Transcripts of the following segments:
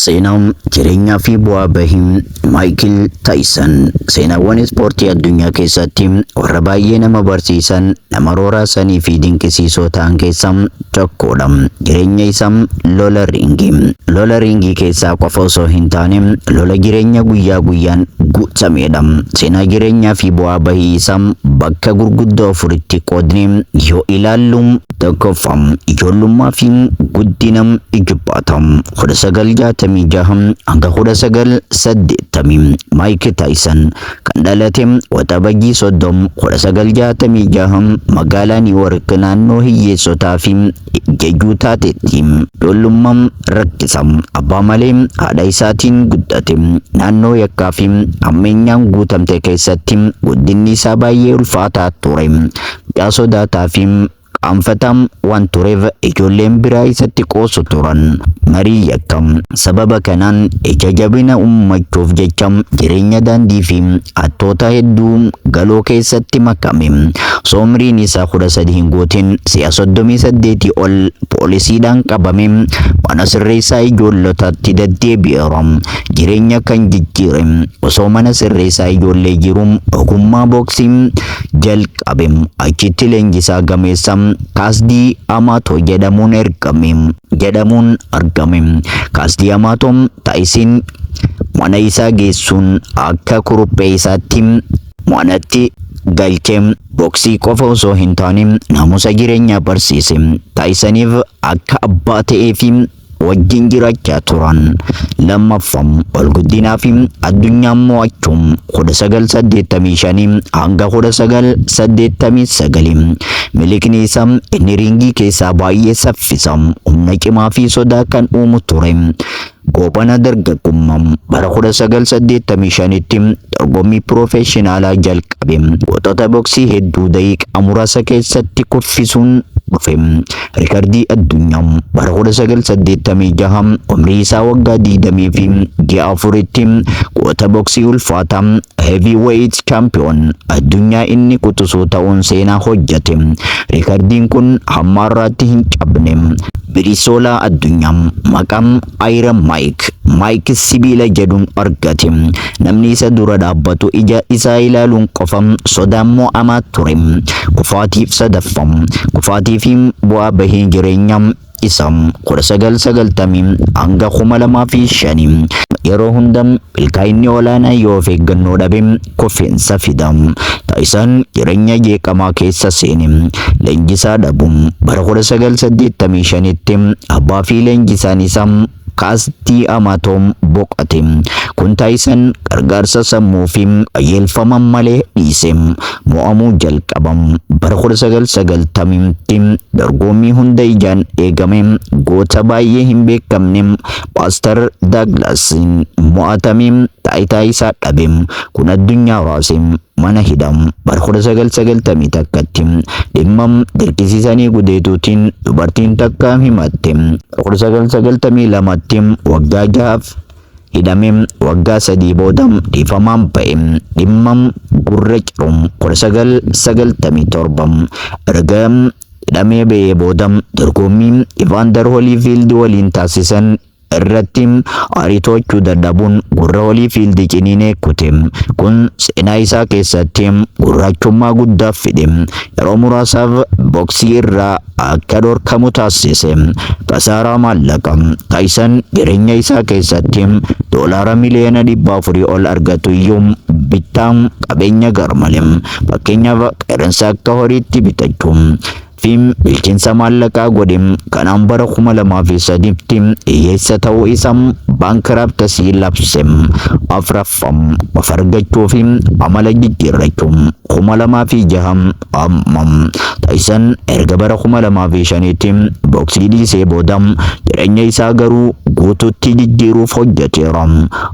Seenaan jireenyaa fi bu'aa bahii Maayikil Taayisan seenaawwan ispoortii addunyaa keessatti warra baay'ee nama barsiisan, nama rooraasanii fi dinqisiisoo ta'an keessaa tokkodha. Jireenya isaa lola riingii. Lola riingii keessaa qofa osoo hin taane lola jireenya guyyaa guyyaan guutamedha. Seenaa jireenyaa fi bu'aa bahii isaa bakka gurguddoo afuritti qoodnee yoo ilaallu tokkoffaa ijoollummaa fi guddina ijibbaata. 1966 hanga 1980 Maayikil Taayisan kan dhalate waxabajjii 30 1966 magaalaa Niiwoork naannoo hiyyeessotaa fi jajjuu taatetti. Ijoollummaan rakkisa. Abbaa malee haadha isaatiin guddate. Naannoo yakkaa fi hammeenyaan guutamte keessatti guddinni isaa baay'ee ulfaataa ture. Mucaa sodaataa fi qaanfataa waan tureef ijoolleen biraa isatti qoosu turan. Marii yakkam. Sababa kanaan ija jabina uummachuuf jecha jireenya daandii fi hattoota hedduu galoo keessatti makame. Umriin isaa 13 hin guutin si'a 38 ol poolisiidhaan qabame mana sirreessaa ijoollotaatti deddeebi'eera. Jireenya kan jijjiire. Osoo mana sirreessaa ijoollee jiru ogummaa booksii jalqabe. Achitti leenjisaa gameessa Kaasdii Amaatoo jedhamuun argame. Kaasdii Amaatoon Taayisan mana isaa geessuun akka kuruphee isaatti manatti galchee booksii qofa osoo hin taane naamusa jireenyaa barsiise. Taayisaniif akka abbaa ta'ee fi wajjin jiraachaa turan. Lammaffaa ol guddinaa fi addunyaa mo'achuun 1985 hanga 1989 milikni isaa inni riingii keessaa baay'ee saffisa, humna cimaa fi sodaa kan uumu ture. Goobana dargaggummaa bara 1985tti dorgommii piroofeeshinaalaa jalqabe. Gootota booksii hedduu daqiiqaa muraasa keessatti kuffisuun dhufe. Riikardii addunyaa bara 1986 umrii isaa waggaa 20 fi ji'a 4tti goota booksii ulfaataa heavyweight champion addunyaa inni quxisuu ta'uun seenaa hojjete. Riikardiin kun hamma har'aatti hin cabne. Birisoolaa addunyaa maqaan Iron Maayik sibiila jedhuun argate. Namni isa dura dhaabbatu ija isaa ilaaluun qofa sodaan mo'amaa ture. Kufaatiif sadaffaa. Kufaatii fi bu'aa bahii jireenyaa isaa 1990 hanga 2005 yeroo hunda milkaa'inni olaanaa yoo of eeggannoo dhabe kufiinsa fida. Taayisan jireenya jeeqamaa keessa seene. Leenjisaa dhabuun bara 1985tti abbaa fi leenjisaan isaa Kaasdii Amaatoo boqote. Kun Taayisan gargaarsa sammuu fi qajeelfama malee dhiise. Mo'amuu jalqaba. Bara 1990tti dorgommii hunda ijaan eegame goota baay'ee hin beekamne Paaster Daaglaasiin mo'atame taayitaa isaa dhabe. Kun addunyaa raase. Mana hidhaa bara 1990 takkatti dhimma dirqisiisanii gudeetuutiin dubartiin takka himatte. 1992tti waggaa 6 hidhame. Waggaa 3 booda dhiifamaan ba'e. Dhimma gurra ciruun 1997 erga hidhamee ba'ee booda dorgommii Ivaander Hoolifiild waliin taasisan irratti ariitochuu dadhabuun gurra Hoolifiild ciniinee kute. Kun seenaa isaa keessatti gurraachummaa guddaa fide. Yeroo muraasaaf booksii irraa akka dhorkamu taasise. Kasaaraa maallaqaa. Taayisan jireenya isaa keessatti doolaara miliyoona 400 ol argatu iyyuu bittaan qabeenya garmalee. Fakkeenyaaf qeerransa akka horiitti bitachuu fi bilchinsa maallaqaa godhe. Kanaan bara 2003tti hiyyeessa ta'uu isaa baankiraaptasii labse. Afraffaa of argachuu fi amala jijjiirrachuu 2006 amma. Taayisan erga bara 2005tti booksii dhiisee booda jireenya isaa garuu guutuutti jijjiiruuf hojjeteera.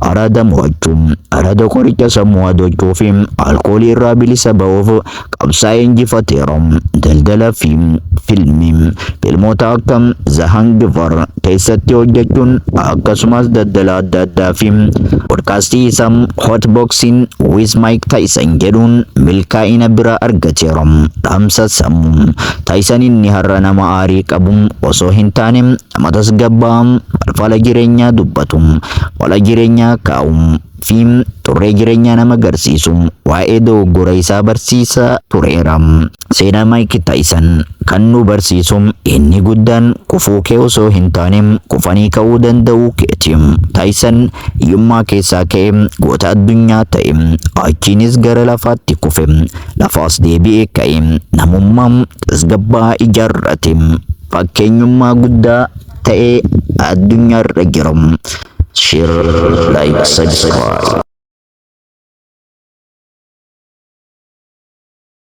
Araada mo'achuu, araada qoricha sammuu hadochuu fi alkoolii irraa bilisa ba'uuf qabsaa'ee injifateera. Daldala fiilmoota akka The Hangover keessatti hojjechuun akkasumas daldala adda addaa fi podkaastii isaa Hot Boxing with Mike Tyson jedhuun milkaa'ina biraa argateera. Dhaamsa sammuu Tyson inni har'a nama aarii qabu osoo hin taane nama tasgabbaa'aa falfala jireenyaa dubbatu, wala jireenyaa kaa'u fi turree jireenyaa nama agarsiisu waa'ee dogoggora isaa barsiisaa tureera. Seenaa Mike Tyson kan nu barsiisu inni guddaan kufuu kee osoo hin taane kufanii ka'uu danda'uu keeti. Tyson hiyyummaa keessaa ka'ee goota addunyaa ta'e, achiinis gara lafaatti kufe, lafaas deebi'ee ka'e, namummaa tasgabbaa'aa ijaarrate, fakkeenyummaa guddaa ta'e addunyaarra jira. Share, like, subscribe.